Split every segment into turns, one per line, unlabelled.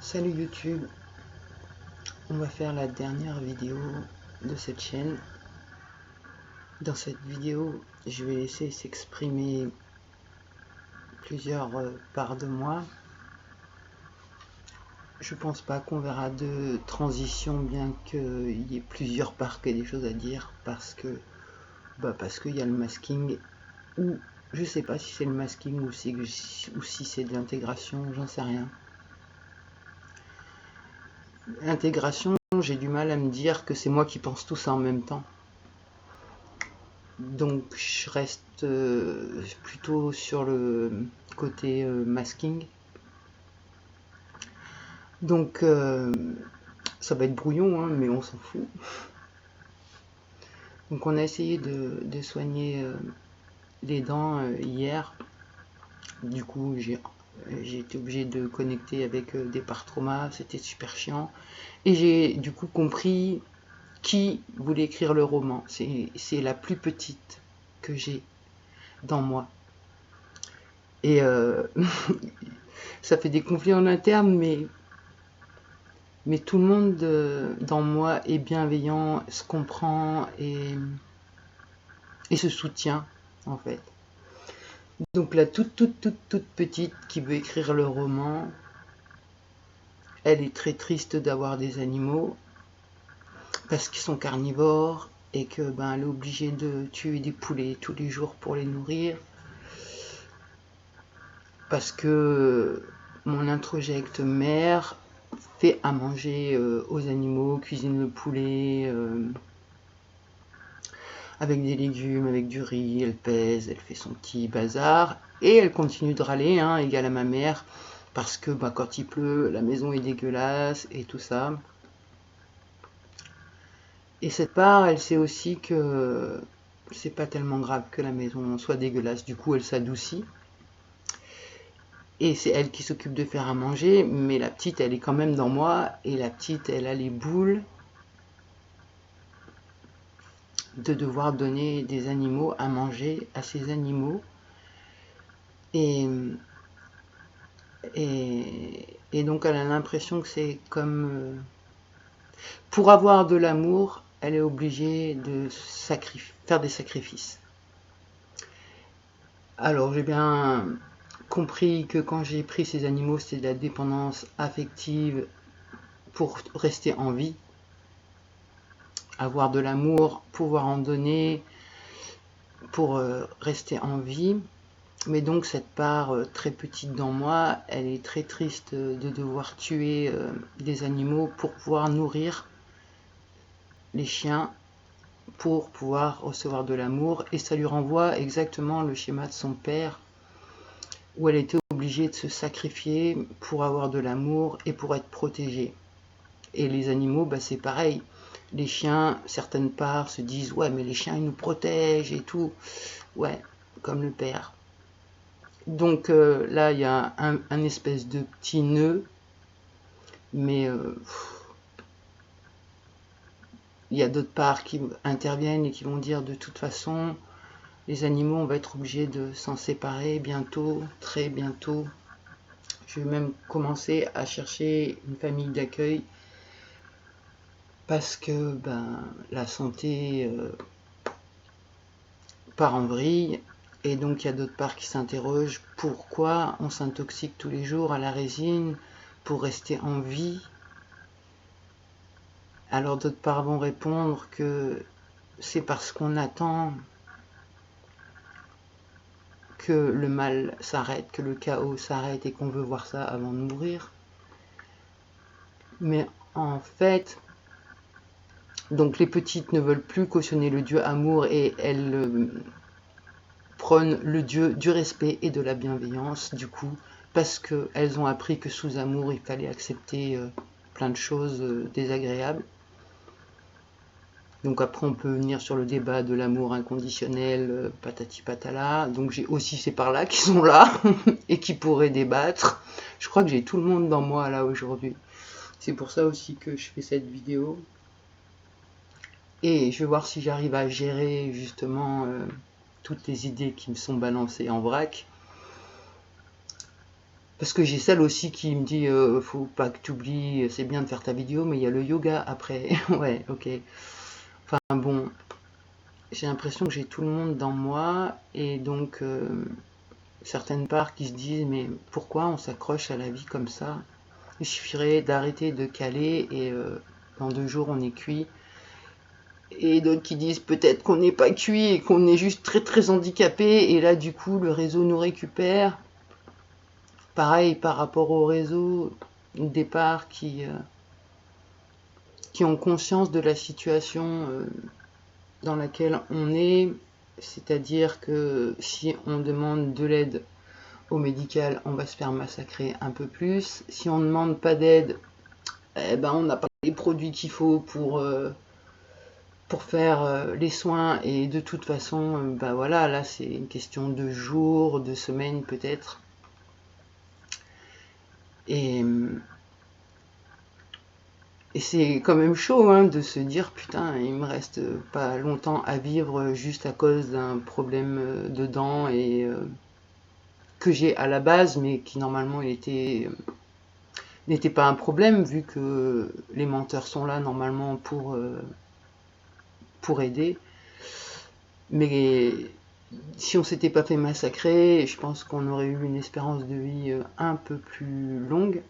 Salut YouTube, on va faire la dernière vidéo de cette chaîne. Dans cette vidéo, je vais laisser s'exprimer plusieurs parts de moi. Je pense pas qu'on verra de transition, bien qu'il y ait plusieurs parts et des choses à dire, parce qu'il y a le masking, ou je sais pas si c'est le masking ou si c'est de l'intégration, j'en sais rien. L'intégration, j'ai du mal à me dire que c'est moi qui pense tout ça en même temps. Donc je reste plutôt sur le côté masking. Donc ça va être brouillon, hein, mais on s'en fout. Donc on a essayé de soigner les dents hier. Du coup j'ai été obligé de connecter avec des parts trauma, c'était super chiant. Et j'ai du coup compris qui voulait écrire le roman. C'est la plus petite que j'ai dans moi. Et ça fait des conflits en interne, mais tout le monde dans moi est bienveillant, se comprend et se soutient en fait. Donc la toute petite qui veut écrire le roman, elle est très triste d'avoir des animaux parce qu'ils sont carnivores et que elle est obligée de tuer des poulets tous les jours pour les nourrir, parce que mon introjecte mère fait à manger aux animaux, cuisine le poulet avec des légumes, avec du riz, elle pèse, elle fait son petit bazar et elle continue de râler, hein, égale à ma mère, parce que quand il pleut, la maison est dégueulasse et tout ça. Et cette part, elle sait aussi que c'est pas tellement grave que la maison soit dégueulasse, du coup elle s'adoucit. Et c'est elle qui s'occupe de faire à manger, mais la petite, elle est quand même dans moi, et la petite, elle a les boules de devoir donner des animaux à manger à ces animaux. Et donc elle a l'impression que c'est comme... pour avoir de l'amour, elle est obligée de faire des sacrifices. Alors j'ai bien compris que quand j'ai pris ces animaux, c'était de la dépendance affective pour rester en vie. Avoir de l'amour, pouvoir en donner pour rester en vie. Mais donc cette part très petite dans moi, elle est très triste de devoir tuer des animaux pour pouvoir nourrir les chiens, pour pouvoir recevoir de l'amour. Et ça lui renvoie exactement le schéma de son père, où elle était obligée de se sacrifier pour avoir de l'amour et pour être protégée. Et les animaux, c'est pareil. Les chiens, certaines parts se disent « Ouais, mais les chiens, ils nous protègent et tout. » Ouais, comme le père. Donc là, il y a un espèce de petit nœud, mais il y a d'autres parts qui interviennent et qui vont dire de toute façon, les animaux, on va être obligé de s'en séparer bientôt, très bientôt. Je vais même commencer à chercher une famille d'accueil parce que la santé part en vrille. Et donc il y a d'autres parts qui s'interrogent pourquoi on s'intoxique tous les jours à la résine pour rester en vie. Alors d'autres parts vont répondre que c'est parce qu'on attend que le mal s'arrête, que le chaos s'arrête et qu'on veut voir ça avant de mourir. Mais en fait, donc les petites ne veulent plus cautionner le Dieu amour et elles prônent le Dieu du respect et de la bienveillance, du coup, parce qu'elles ont appris que sous amour, il fallait accepter plein de choses désagréables. Donc après, on peut venir sur le débat de l'amour inconditionnel, patati patala. Donc j'ai aussi ces parts-là qui sont là et qui pourraient débattre. Je crois que j'ai tout le monde dans moi là aujourd'hui. C'est pour ça aussi que je fais cette vidéo. Et je vais voir si j'arrive à gérer justement toutes les idées qui me sont balancées en vrac. Parce que j'ai celle aussi qui me dit faut pas que tu oublies, c'est bien de faire ta vidéo, mais il y a le yoga après. Ouais, ok. Enfin bon, j'ai l'impression que j'ai tout le monde dans moi et donc certaines parts qui se disent mais pourquoi on s'accroche à la vie comme ça? Il suffirait d'arrêter de caler et dans 2 jours on est cuit. Et d'autres qui disent peut-être qu'on n'est pas cuit et qu'on est juste très très handicapé et là du coup le réseau nous récupère. Pareil par rapport au réseau au départ qui ont conscience de la situation dans laquelle on est, c'est-à-dire que si on demande de l'aide au médical, on va se faire massacrer un peu plus. Si on ne demande pas d'aide, eh ben, on n'a pas les produits qu'il faut pour faire les soins et de toute façon, bah voilà, là c'est une question de jours, de semaines peut-être. Et, et c'est quand même chaud hein, de se dire putain, il me reste pas longtemps à vivre juste à cause d'un problème de dents et que j'ai à la base, mais qui normalement n'était pas un problème vu que les menteurs sont là normalement pour aider. Mais si on s'était pas fait massacrer, je pense qu'on aurait eu une espérance de vie un peu plus longue.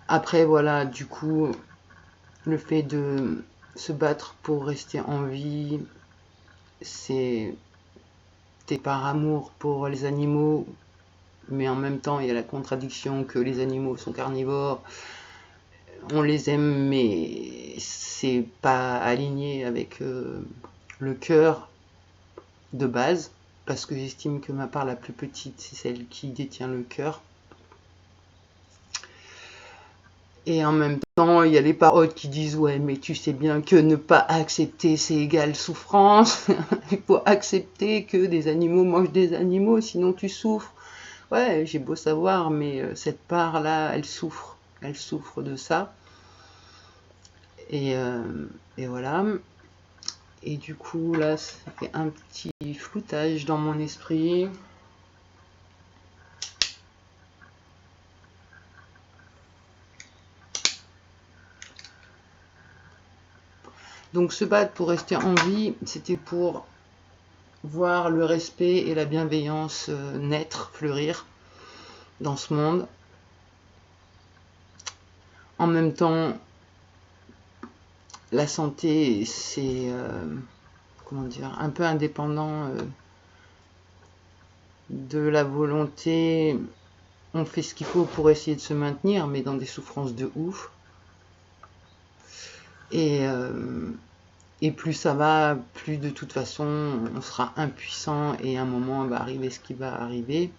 Après, voilà, du coup, le fait de se battre pour rester en vie, c'est par amour pour les animaux, mais en même temps, il y a la contradiction que les animaux sont carnivores. On les aime, mais c'est pas aligné avec le cœur de base, parce que j'estime que ma part la plus petite, c'est celle qui détient le cœur. Et en même temps, il y a les paroles qui disent ouais, mais tu sais bien que ne pas accepter, c'est égal souffrance. Il faut accepter que des animaux mangent des animaux, sinon tu souffres. Ouais, j'ai beau savoir, mais cette part-là, elle souffre. Elle souffre de ça. Et, et voilà. Et du coup, là, ça fait un petit floutage dans mon esprit. Donc se battre pour rester en vie, c'était pour voir le respect et la bienveillance naître, fleurir dans ce monde. En même temps, la santé, c'est comment dire, un peu indépendant de la volonté. On fait ce qu'il faut pour essayer de se maintenir, mais dans des souffrances de ouf. Et plus ça va, plus de toute façon, on sera impuissant et à un moment va arriver ce qui va arriver.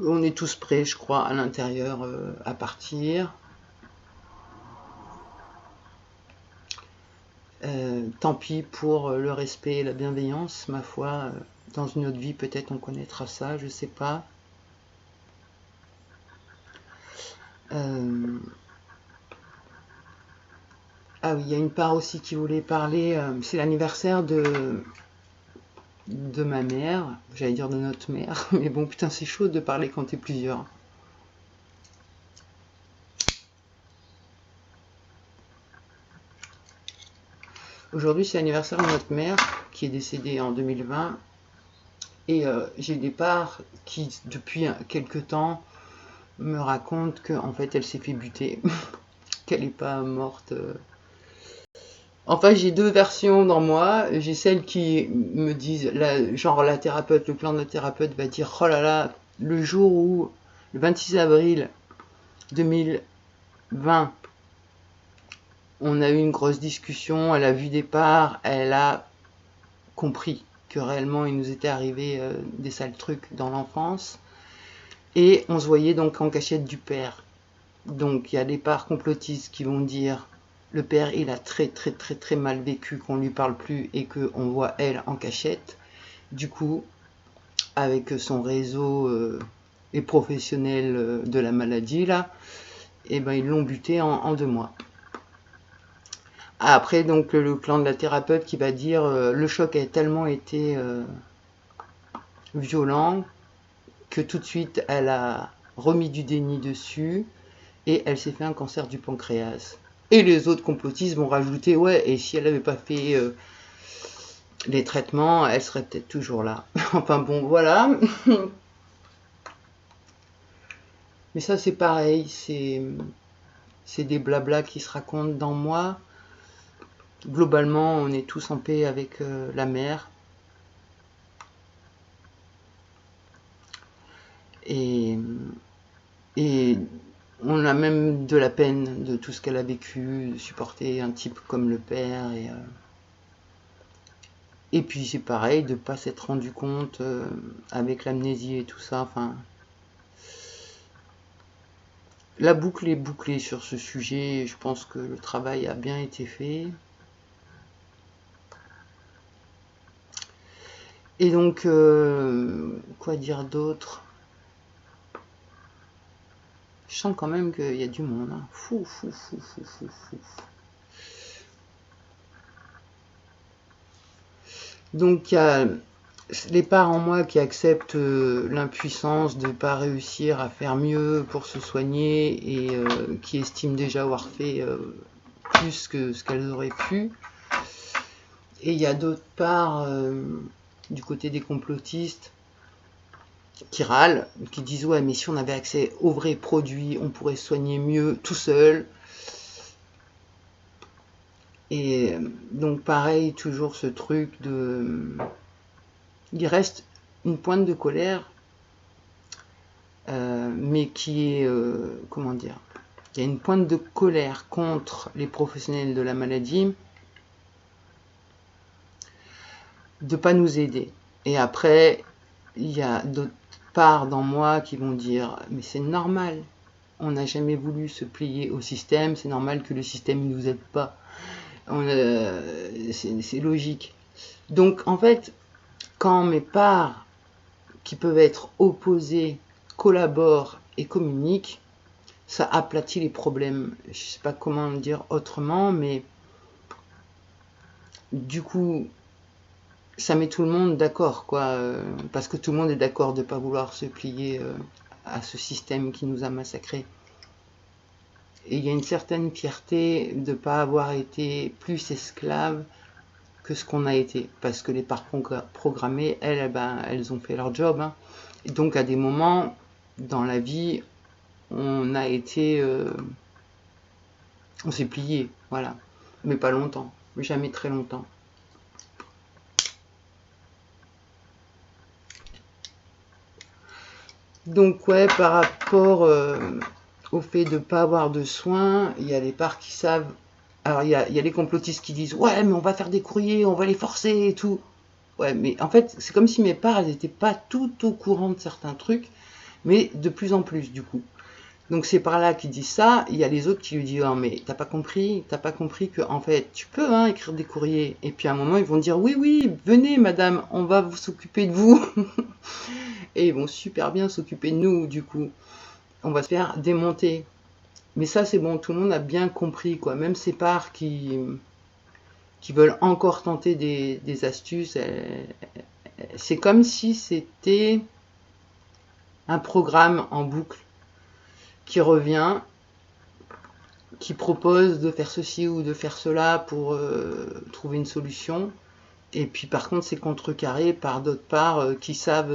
On est tous prêts, je crois, à l'intérieur à partir. Tant pis pour le respect et la bienveillance, ma foi. Dans une autre vie, peut-être on connaîtra ça, je sais pas. Ah oui, il y a une part aussi qui voulait parler. C'est l'anniversaire de ma mère. J'allais dire de notre mère. Mais bon, putain, c'est chaud de parler quand t'es plusieurs. Aujourd'hui, c'est l'anniversaire de notre mère qui est décédée en 2020. Et j'ai des parts qui, depuis quelques temps, me racontent qu'en fait, elle s'est fait buter. Qu'elle n'est pas morte. Enfin, j'ai deux versions dans moi. J'ai celles qui me disent, genre la thérapeute, le plan de la thérapeute va dire, oh là là, le jour où, le 26 avril 2020, on a eu une grosse discussion, elle a vu des parts, elle a compris que réellement il nous était arrivé des sales trucs dans l'enfance. Et on se voyait donc en cachette du père. Donc il y a des parts complotistes qui vont dire le père il a très très très très mal vécu, qu'on lui parle plus et qu'on voit elle en cachette. Du coup, avec son réseau et professionnel de la maladie là, et ben ils l'ont buté en 2 mois. Après donc le plan de la thérapeute qui va dire le choc a tellement été violent que tout de suite elle a remis du déni dessus et elle s'est fait un cancer du pancréas. Et les autres complotistes vont rajouter, ouais, et si elle n'avait pas fait les traitements, elle serait peut-être toujours là. Enfin bon, voilà. Mais ça c'est pareil, c'est des blablas qui se racontent dans moi. Globalement, on est tous en paix avec la mer. Et on a même de la peine de tout ce qu'elle a vécu, de supporter un type comme le père. Et puis c'est pareil, de ne pas s'être rendu compte avec l'amnésie et tout ça. Enfin, la boucle est bouclée sur ce sujet. Je pense que le travail a bien été fait. Et donc, quoi dire d'autre? Je sens quand même qu'il y a du monde. Hein. Fou. Donc, il y a les parts en moi qui acceptent l'impuissance de ne pas réussir à faire mieux pour se soigner et qui estiment déjà avoir fait plus que ce qu'elles auraient pu. Et il y a d'autres parts du côté des complotistes qui râlent, qui disent ouais mais si on avait accès aux vrais produits, on pourrait se soigner mieux tout seul. Et donc pareil, toujours ce truc de... Il reste une pointe de colère, mais qui est... comment dire? Il y a une pointe de colère contre les professionnels de la maladie de ne pas nous aider. Et après, il y a d'autres parts dans moi qui vont dire mais c'est normal, on n'a jamais voulu se plier au système, c'est normal que le système ne nous aide pas. C'est logique. Donc en fait, quand mes parts qui peuvent être opposées collaborent et communiquent, ça aplatit les problèmes. Je ne sais pas comment le dire autrement, mais du coup, ça met tout le monde d'accord, quoi, parce que tout le monde est d'accord de ne pas vouloir se plier à ce système qui nous a massacrés. Et il y a une certaine fierté de ne pas avoir été plus esclaves que ce qu'on a été, parce que les parts programmées, elles ont fait leur job. Hein. Et donc à des moments dans la vie, on a été... on s'est plié, voilà. Mais pas longtemps, jamais très longtemps. Donc ouais, par rapport au fait de ne pas avoir de soins, il y a les parts qui savent... Alors il y a les complotistes qui disent « Ouais, mais on va faire des courriers, on va les forcer et tout ». Ouais, mais en fait, c'est comme si mes parts, elles n'étaient pas tout au courant de certains trucs, mais de plus en plus, du coup. Donc c'est par là qu'ils disent ça, il y a les autres qui lui disent « Oh, mais t'as pas compris que, en fait, tu peux écrire des courriers ». Et puis à un moment, ils vont dire « Oui, venez, madame, on va s'occuper de vous ». Et ils vont super bien s'occuper de nous, du coup. On va se faire démonter. Mais ça, c'est bon, tout le monde a bien compris, quoi. Même ces parts qui veulent encore tenter des astuces, c'est comme si c'était un programme en boucle qui revient, qui propose de faire ceci ou de faire cela pour trouver une solution. Et puis par contre, c'est contrecarré par d'autres parts qui savent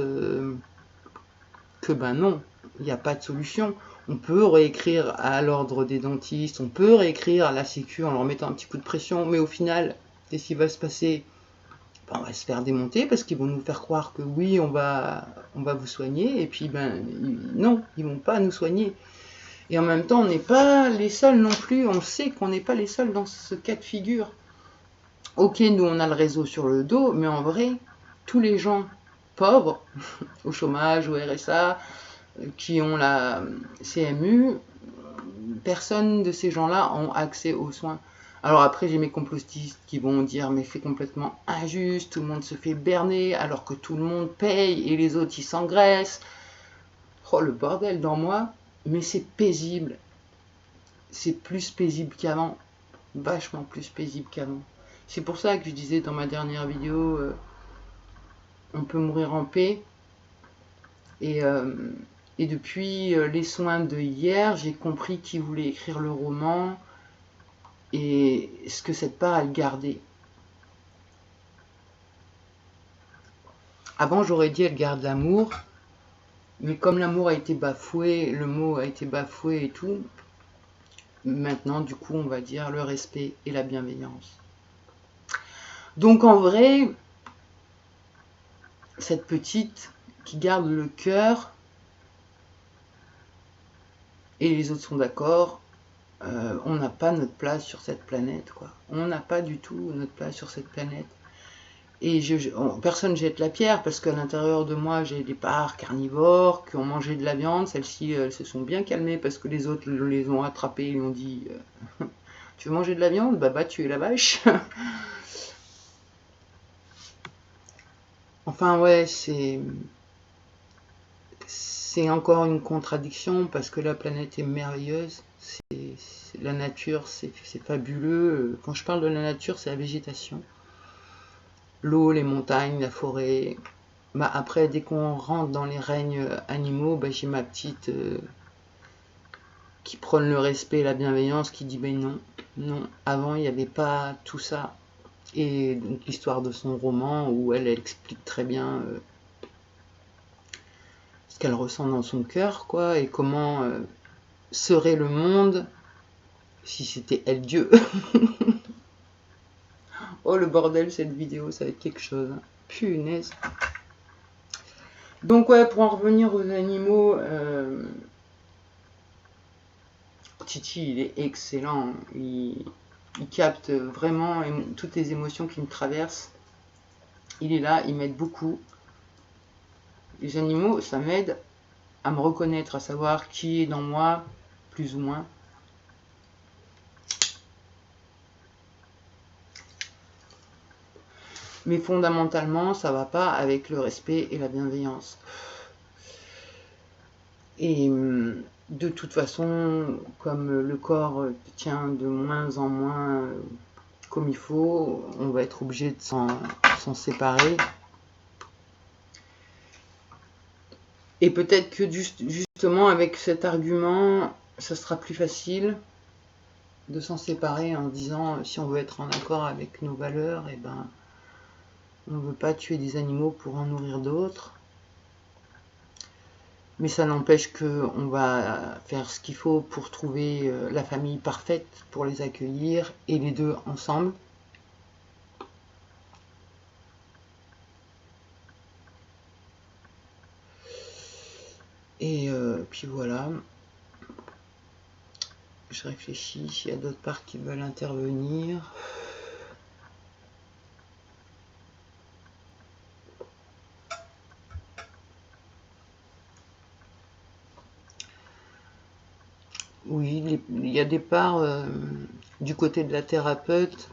que ben non, il n'y a pas de solution. On peut réécrire à l'ordre des dentistes, on peut réécrire à la sécu en leur mettant un petit coup de pression, mais au final, qu'est-ce qui va se passer? Ben, on va se faire démonter parce qu'ils vont nous faire croire que oui, on va vous soigner, et puis ben non, ils vont pas nous soigner. Et en même temps, on n'est pas les seuls non plus, on sait qu'on n'est pas les seuls dans ce cas de figure. Ok, nous on a le réseau sur le dos, mais en vrai, tous les gens pauvres, au chômage, au RSA, qui ont la CMU, personne de ces gens-là ont accès aux soins. Alors après, j'ai mes complotistes qui vont dire mais c'est complètement injuste, tout le monde se fait berner alors que tout le monde paye et les autres ils s'engraissent. Oh le bordel dans moi, mais c'est paisible. C'est plus paisible qu'avant, vachement plus paisible qu'avant. C'est pour ça que je disais dans ma dernière vidéo, on peut mourir en paix. Et, et depuis les soins de hier, j'ai compris qu'il voulait écrire le roman et ce que cette part elle gardait. Avant, j'aurais dit elle garde l'amour, mais comme l'amour a été bafoué, le mot a été bafoué et tout, maintenant, du coup, on va dire le respect et la bienveillance. Donc en vrai, cette petite qui garde le cœur, et les autres sont d'accord, on n'a pas notre place sur cette planète, quoi. On n'a pas du tout notre place sur cette planète. Et personne jette la pierre, parce qu'à l'intérieur de moi, j'ai des parts carnivores qui ont mangé de la viande. Celles-ci, elles se sont bien calmées parce que les autres les ont attrapées et lui ont dit tu veux manger de la viande? Bah tu es la vache. Enfin ouais, c'est encore une contradiction parce que la planète est merveilleuse. La nature, c'est fabuleux. Quand je parle de la nature, c'est la végétation. L'eau, les montagnes, la forêt. Bah après, dès qu'on rentre dans les règnes animaux, bah, j'ai ma petite qui prône le respect et la bienveillance, qui dit ben non, non, avant il n'y avait pas tout ça. Et donc l'histoire de son roman où elle explique très bien ce qu'elle ressent dans son cœur, quoi, et comment serait le monde si c'était elle Dieu. Oh le bordel, cette vidéo, ça va être quelque chose. Punaise. Donc ouais, pour en revenir aux animaux, Titi, il est excellent. Il capte vraiment toutes les émotions qui me traversent. Il est là, il m'aide beaucoup. Les animaux, ça m'aide à me reconnaître, à savoir qui est dans moi, plus ou moins. Mais fondamentalement, ça va pas avec le respect et la bienveillance. Et de toute façon, comme le corps tient de moins en moins comme il faut, on va être obligé de s'en séparer. Et peut-être que justement avec cet argument, ça sera plus facile de s'en séparer en disant si on veut être en accord avec nos valeurs, et ben on ne veut pas tuer des animaux pour en nourrir d'autres. Mais ça n'empêche qu'on va faire ce qu'il faut pour trouver la famille parfaite pour les accueillir et les deux ensemble. Et puis voilà. Je réfléchis s'il y a d'autres parts qui veulent intervenir. Oui, il y a des parts du côté de la thérapeute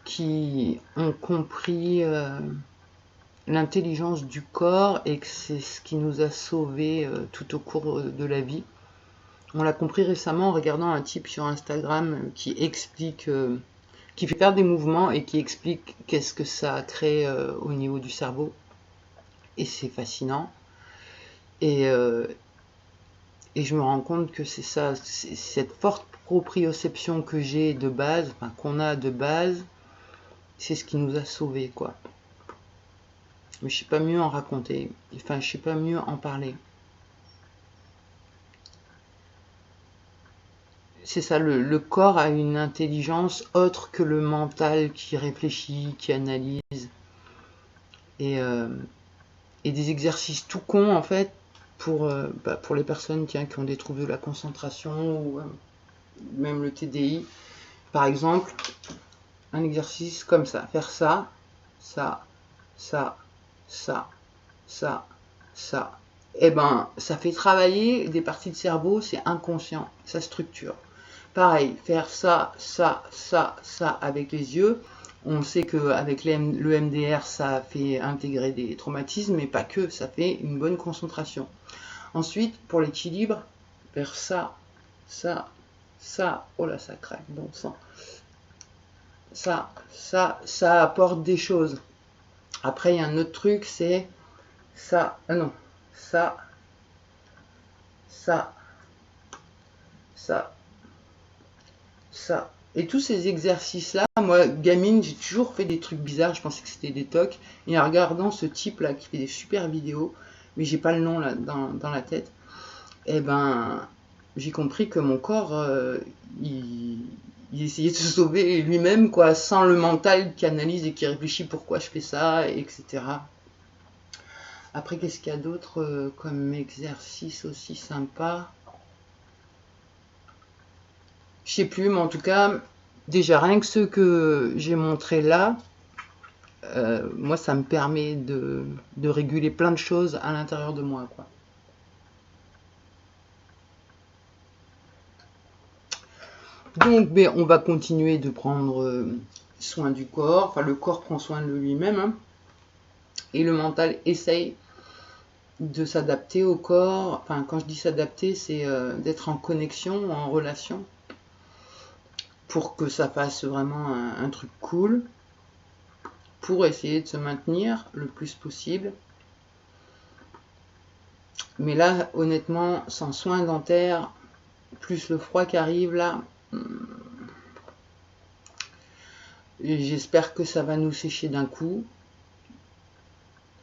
qui ont compris l'intelligence du corps et que c'est ce qui nous a sauvés tout au cours de la vie. On l'a compris récemment en regardant un type sur Instagram qui explique, qui fait faire des mouvements et qui explique qu'est-ce que ça crée au niveau du cerveau. Et c'est fascinant. Et je me rends compte que c'est ça, c'est cette forte proprioception que j'ai de base, enfin qu'on a de base, c'est ce qui nous a sauvés, quoi. Mais je sais pas mieux en raconter, enfin je sais pas mieux en parler. C'est ça, le corps a une intelligence autre que le mental qui réfléchit, qui analyse. Et des exercices tout cons, en fait, pour les personnes qui ont des troubles de la concentration ou même le TDI. Par exemple, un exercice comme ça, faire ça, ça, ça, ça, ça, ça. Et ben, ça fait travailler des parties de cerveau, c'est inconscient, ça structure. Pareil, faire ça, ça, ça, ça avec les yeux. On sait qu'avec le MDR, ça fait intégrer des traumatismes, mais pas que, ça fait une bonne concentration. Ensuite, pour l'équilibre, faire ça, ça, ça, oh là, ça craque, bon sang. Ça apporte des choses. Après, il y a un autre truc, c'est ça, ah non, ça, ça, ça, ça. Et tous ces exercices-là, moi, gamine, j'ai toujours fait des trucs bizarres, je pensais que c'était des tocs. Et en regardant ce type-là qui fait des super vidéos, mais j'ai pas le nom là dans la tête, eh ben, j'ai compris que mon corps, il essayait de se sauver lui-même, quoi, sans le mental qui analyse et qui réfléchit pourquoi je fais ça, etc. Après, qu'est-ce qu'il y a d'autre comme exercice aussi sympa? Je sais plus, mais en tout cas, déjà rien que ceux que j'ai montrés là, moi ça me permet de réguler plein de choses à l'intérieur de moi, quoi. Donc ben, on va continuer de prendre soin du corps, enfin le corps prend soin de lui-même, hein, et le mental essaye de s'adapter au corps. Enfin quand je dis s'adapter, c'est d'être en connexion, en relation, pour que ça fasse vraiment un truc cool, pour essayer de se maintenir le plus possible. Mais là, honnêtement, sans soins dentaires, plus le froid qui arrive là, j'espère que ça va nous sécher d'un coup,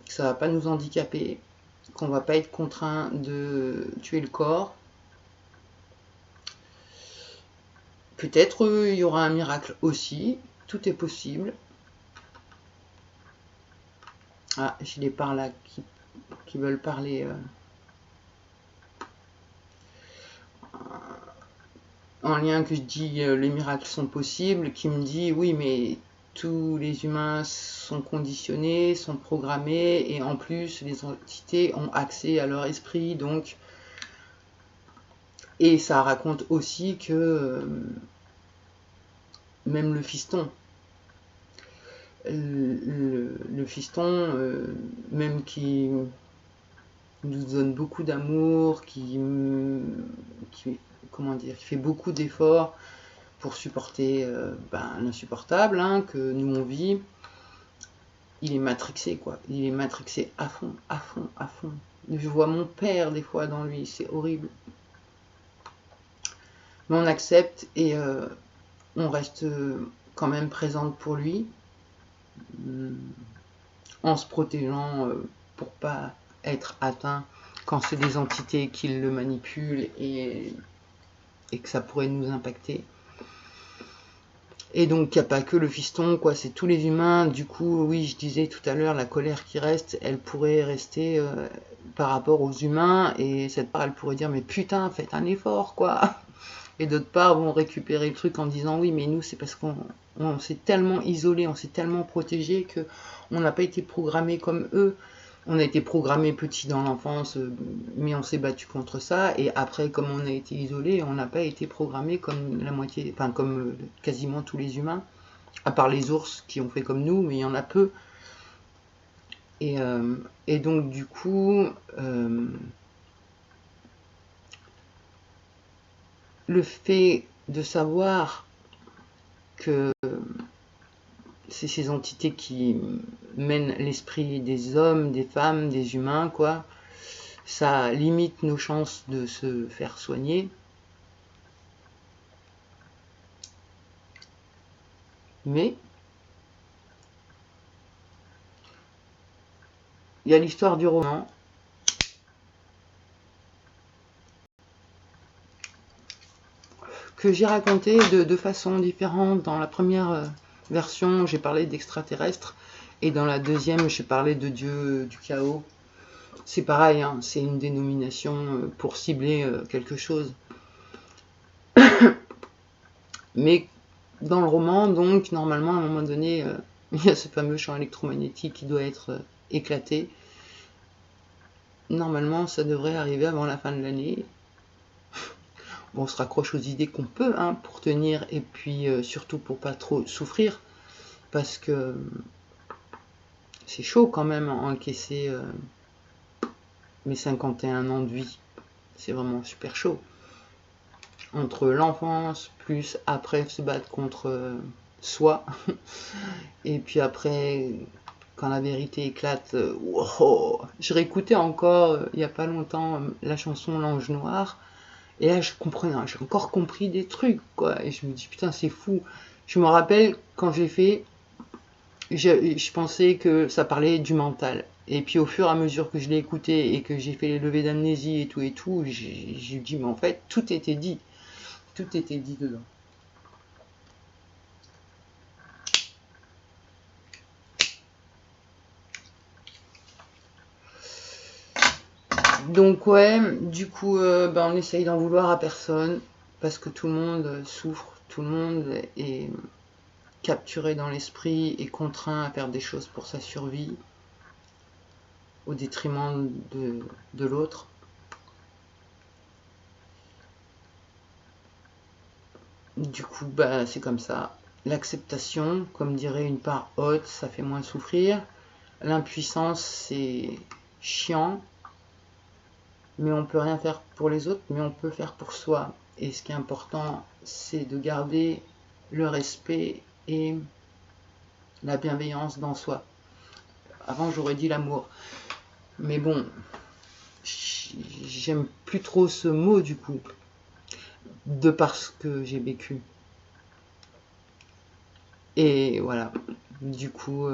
que ça va pas nous handicaper, qu'on va pas être contraint de tuer le corps. Peut-être il y aura un miracle aussi, tout est possible. Ah, j'ai des parts là qui veulent parler en lien que je dis les miracles sont possibles, qui me dit oui mais tous les humains sont conditionnés, sont programmés et en plus les entités ont accès à leur esprit donc et ça raconte aussi que même le fiston le fiston même qui nous donne beaucoup d'amour qui comment dire qui fait beaucoup d'efforts pour supporter l'insupportable hein, que nous on vit, il est matrixé quoi, il est matrixé à fond, à fond, à fond. Je vois mon père des fois dans lui, c'est horrible. Mais on accepte et on reste quand même présente pour lui, en se protégeant pour pas être atteint quand c'est des entités qui le manipulent et que ça pourrait nous impacter. Et donc, il n'y a pas que le fiston, quoi, c'est tous les humains. Du coup, oui, je disais tout à l'heure, la colère qui reste, elle pourrait rester par rapport aux humains. Et cette part, elle pourrait dire, mais putain, faites un effort, quoi. Et d'autres parts vont récupérer le truc en disant, oui, mais nous, c'est parce qu'on s'est tellement isolé, on s'est tellement protégé que on n'a pas été programmé comme eux. On a été programmé petit dans l'enfance, mais on s'est battu contre ça. Et après, comme on a été isolé, on n'a pas été programmé comme la moitié, enfin comme quasiment tous les humains, à part les ours qui ont fait comme nous, mais il y en a peu. Et donc du coup, le fait de savoir que c'est ces entités qui mènent l'esprit des hommes, des femmes, des humains, quoi, ça limite nos chances de se faire soigner. Mais il y a l'histoire du roman que j'ai raconté de façon différente. Dans la première version, j'ai parlé d'extraterrestres et dans la deuxième, j'ai parlé de Dieu du chaos. C'est pareil, hein, c'est une dénomination pour cibler quelque chose. Mais dans le roman, donc, normalement, à un moment donné, il y a ce fameux champ électromagnétique qui doit être éclaté. Normalement, ça devrait arriver avant la fin de l'année. Bon, on se raccroche aux idées qu'on peut hein, pour tenir et puis surtout pour pas trop souffrir parce que c'est chaud quand même à encaisser mes 51 ans de vie. C'est vraiment super chaud. Entre l'enfance, plus après se battre contre soi, et puis après quand la vérité éclate, wow. Je réécoutais encore, il n'y a pas longtemps, la chanson L'Ange Noir, et là je comprenais, j'ai encore compris des trucs, quoi, et je me dis, putain, c'est fou. Je me rappelle, quand j'ai fait, je pensais que ça parlait du mental. Et puis au fur et à mesure que je l'ai écouté et que j'ai fait les levées d'amnésie et tout, j'ai dit, mais en fait, tout était dit. Tout était dit dedans. Donc ouais, du coup, on essaye d'en vouloir à personne, parce que tout le monde souffre, tout le monde est capturé dans l'esprit et contraint à faire des choses pour sa survie, au détriment de l'autre. Du coup, c'est comme ça. L'acceptation, comme dirait une part haute, ça fait moins souffrir. L'impuissance, c'est chiant, mais on peut rien faire pour les autres, mais on peut faire pour soi. Et ce qui est important, c'est de garder le respect et la bienveillance dans soi. Avant, j'aurais dit l'amour. Mais bon, j'aime plus trop ce mot du coup, de parce que j'ai vécu. Et voilà, du coup,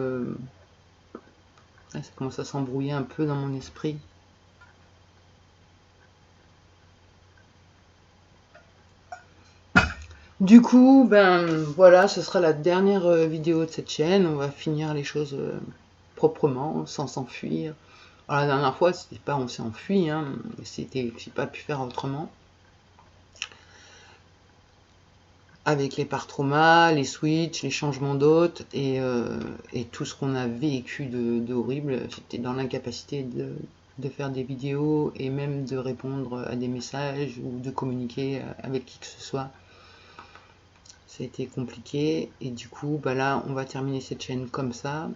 ça commence à s'embrouiller un peu dans mon esprit. Du coup, voilà, ce sera la dernière vidéo de cette chaîne. On va finir les choses proprement, sans s'enfuir. Alors, la dernière fois, c'était pas on s'est enfui, hein, j'ai pas pu faire autrement. Avec les parts traumas, les switches, les changements d'hôtes et tout ce qu'on a vécu de horrible. J'étais dans l'incapacité de faire des vidéos et même de répondre à des messages ou de communiquer avec qui que ce soit. Ça a été compliqué et du coup là on va terminer cette chaîne comme ça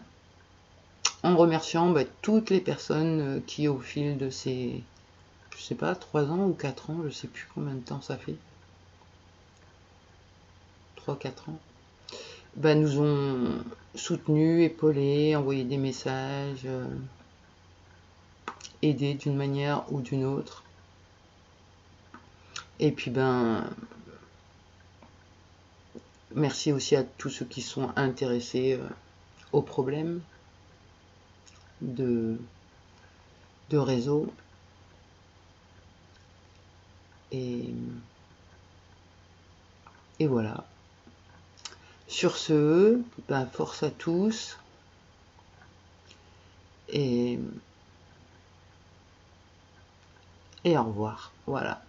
en remerciant toutes les personnes qui au fil de ces, je sais pas, 3 ans ou 4 ans, je sais plus combien de temps ça fait, 3-4 ans, nous ont soutenus, épaulés, envoyé des messages, aidés d'une manière ou d'une autre. Et puis merci aussi à tous ceux qui sont intéressés aux problèmes de réseau. Et voilà. Sur ce, force à tous. Et au revoir. Voilà.